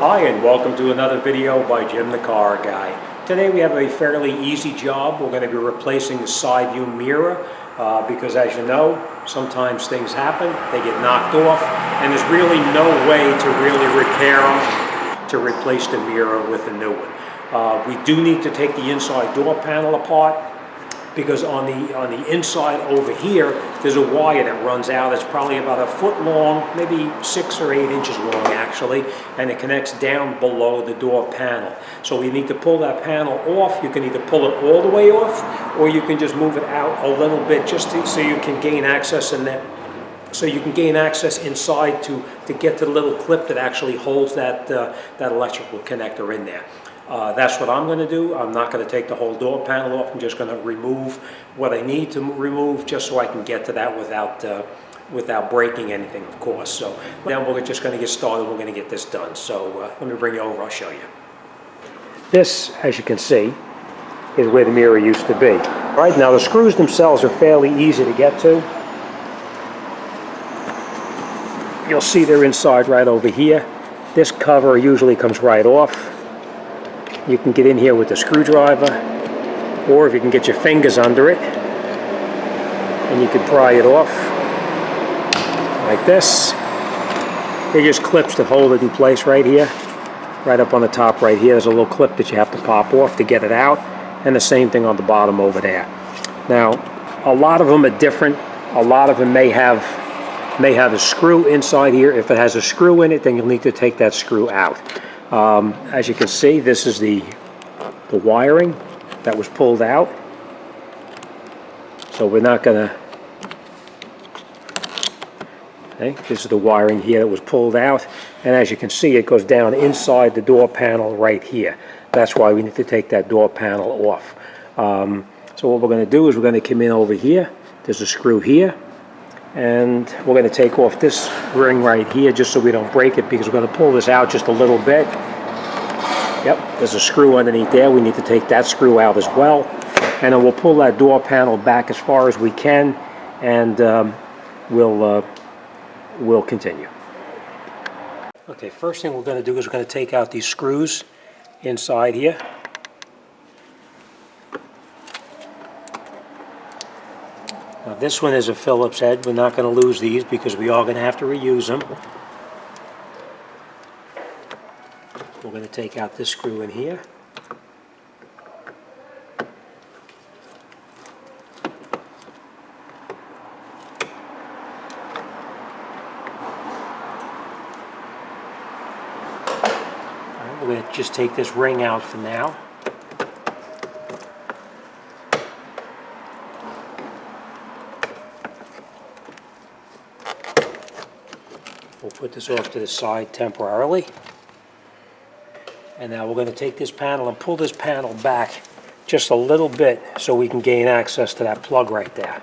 Hi and welcome to another video by Jimthecarguy. Today we have a fairly easy job. We're going to be replacing the side view mirror because, as you know, sometimes things happen, they get knocked off, and there's really no way to really repair them to replace the mirror with a new one. We do need to take the inside door panel apart, because on the inside over here there's a wire that runs out. It's probably about a foot long, maybe 6 or 8 inches long actually, and it connects down below the door panel. So we need to pull that panel off. You can either pull it all the way off, or you can just move it out a little bit just so you can gain access in that. So you can gain access inside to get to the little clip that actually holds that electrical connector in there. That's what I'm going to do. I'm not going to take the whole door panel off. I'm just going to remove what I need to remove just so I can get to that without breaking anything, of course. So then we're just going to get started. We're going to get this done. So let me bring you over. I'll show you. This, as you can see, is where the mirror used to be. Right now, the screws themselves are fairly easy to get to. You'll see they're inside right over here. This cover usually comes right off. You can get in here with a screwdriver, or if you can get your fingers under it, and you can pry it off like this. They're just clips that hold it in place right here, right up on the top right here. There's a little clip that you have to pop off to get it out, and the same thing on the bottom over there. Now, a lot of them are different. A lot of them may have a screw inside here. If it has a screw in it, then you'll need to take that screw out. As you can see, this is the wiring that was pulled out. So we're not going to... Okay, this is the wiring here that was pulled out. And as you can see, it goes down inside the door panel right here. That's why we need to take that door panel off. So what we're going to do is we're going to come in over here. There's a screw here. And we're going to take off this ring right here just so we don't break it, because we're going to pull this out just a little bit. Yep, there's a screw underneath there. We need to take that screw out as well. And then we'll pull that door panel back as far as we can, and we'll continue. Okay, first thing we're going to do is we're going to take out these screws inside here. Now this one is a Phillips head. We're not going to lose these because we are going to have to reuse them. We're going to take out this screw in here. All right, we're going to just take this ring out for now. We'll put this off to the side temporarily. And now we're going to take this panel and pull this panel back just a little bit so we can gain access to that plug right there.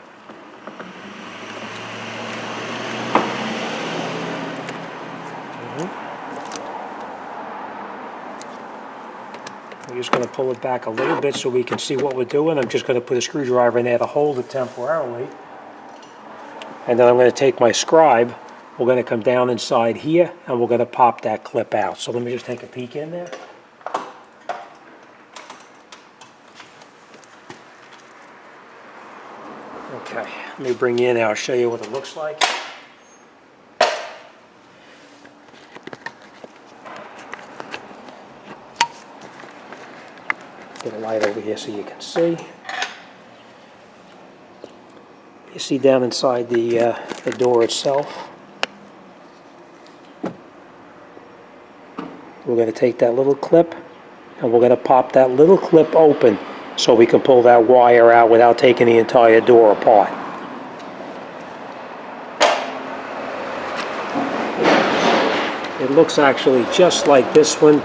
We're just going to pull it back a little bit so we can see what we're doing. I'm just going to put a screwdriver in there to hold it temporarily. And then I'm going to take my scribe. We're going to come down inside here, and we're going to pop that clip out. So let me just take a peek in there. Okay, let me bring you in there. I'll show you what it looks like. Get a light over here so you can see. You see down inside the door itself. We're going to take that little clip, and we're going to pop that little clip open so we can pull that wire out without taking the entire door apart. It looks actually just like this one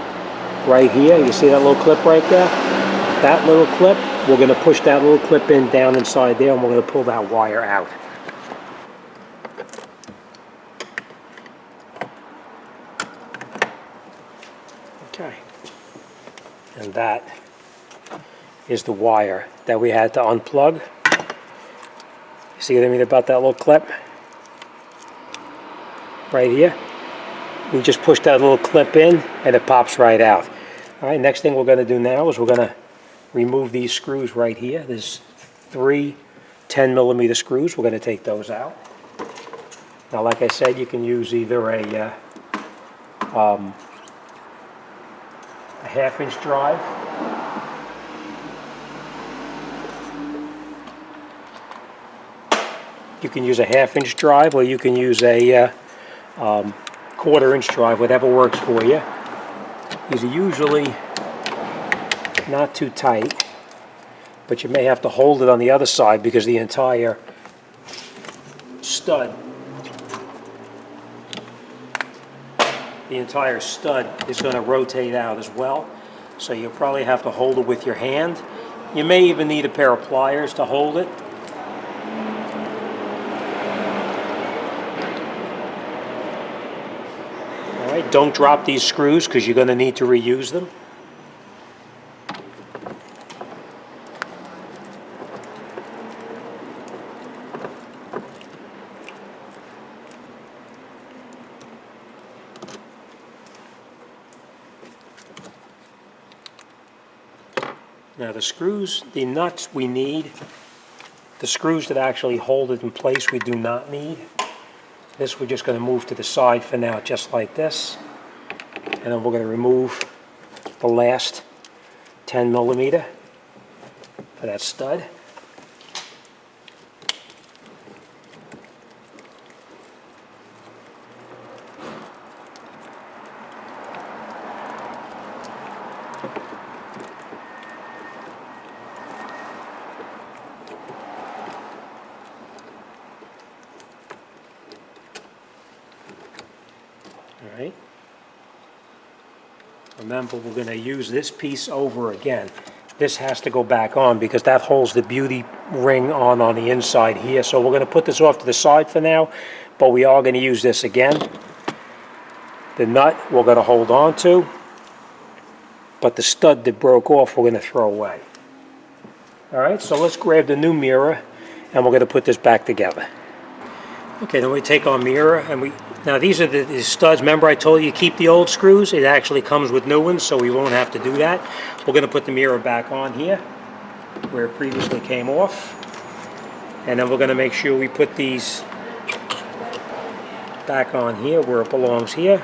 right here. You see that little clip right there? That little clip, we're going to push that little clip in down inside there, and we're going to pull that wire out. Okay, and that is the wire that we had to unplug. You see what I mean about that little clip? Right here. We just push that little clip in and it pops right out. All right, next thing we're going to do now is we're going to remove these screws right here. There's 3 10mm screws. We're going to take those out. Now, like I said, you can use either a 1/2-inch drive you can use a 1/2-inch drive, or you can use a 1/4-inch drive, whatever works for you. These are usually not too tight, but you may have to hold it on the other side because the entire stud is going to rotate out as well. So you'll probably have to hold it with your hand. You may even need a pair of pliers to hold it. All right, don't drop these screws because you're going to need to reuse them. Now the screws, the nuts we need, the screws that actually hold it in place we do not need. This we're just going to move to the side for now, just like this. And then we're going to remove the last 10mm for that stud. All right. Remember, we're going to use this piece over again. This has to go back on because that holds the beauty ring on the inside here. So we're going to put this off to the side for now, but we are going to use this again. The nut we're going to hold on to, but the stud that broke off we're going to throw away. All right, so let's grab the new mirror and we're going to put this back together. Okay, then we take our mirror and now these are the studs. Remember I told you keep the old screws? It actually comes with new ones, so we won't have to do that. We're going to put the mirror back on here where it previously came off. And then we're going to make sure we put these back on here where it belongs here.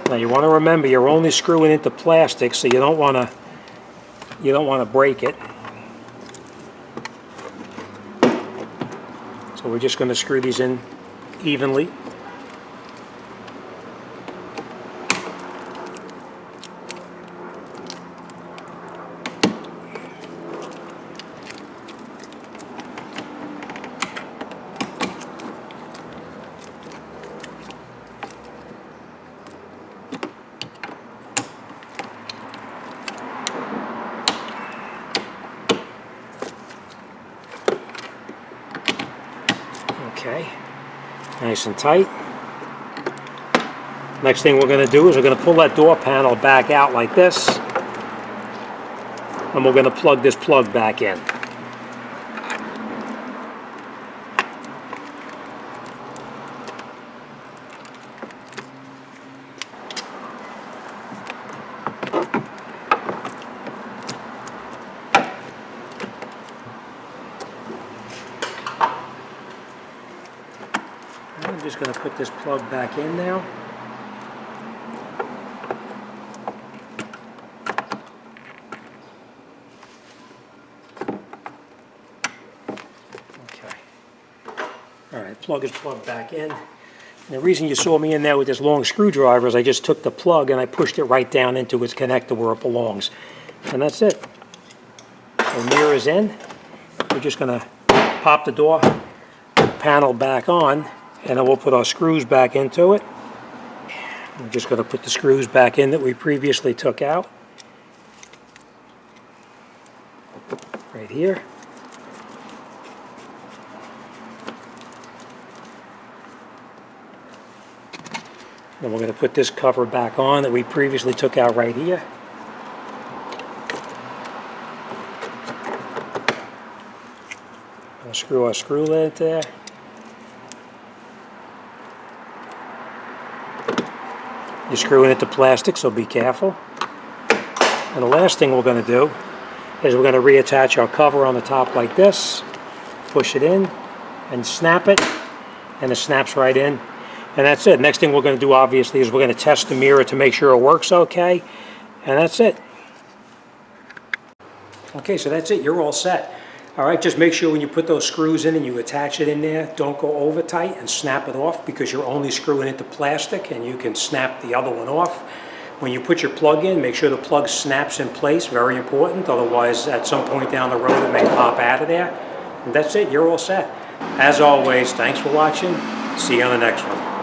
Now you want to remember you're only screwing into plastic, so you don't want to break it. So we're just going to screw these in evenly. Okay, nice and tight. Next thing we're going to do is we're going to pull that door panel back out like this, and we're going to plug this plug back in. I'm just going to put this plug back in now. Okay. All right, plug is plugged back in. And the reason you saw me in there with this long screwdriver is I just took the plug and I pushed it right down into its connector where it belongs. And that's it. So mirror's in. We're just going to pop the door panel back on, and then we'll put our screws back into it. I'm just going to put the screws back in that we previously took out. Right here. Then we're going to put this cover back on that we previously took out right here. I'll screw our screw lid there. You're screwing it to plastic, so be careful. And the last thing we're going to do is we're going to reattach our cover on the top like this. Push it in and snap it, and it snaps right in. And that's it. Next thing we're going to do, obviously, is we're going to test the mirror to make sure it works okay. And that's it. Okay, so that's it. You're all set. All right, just make sure when you put those screws in and you attach it in there, don't go over tight and snap it off, because you're only screwing it to plastic and you can snap the other one off. When you put your plug in, make sure the plug snaps in place. Very important. Otherwise, at some point down the road, it may pop out of there. And that's it. You're all set. As always, thanks for watching. See you on the next one.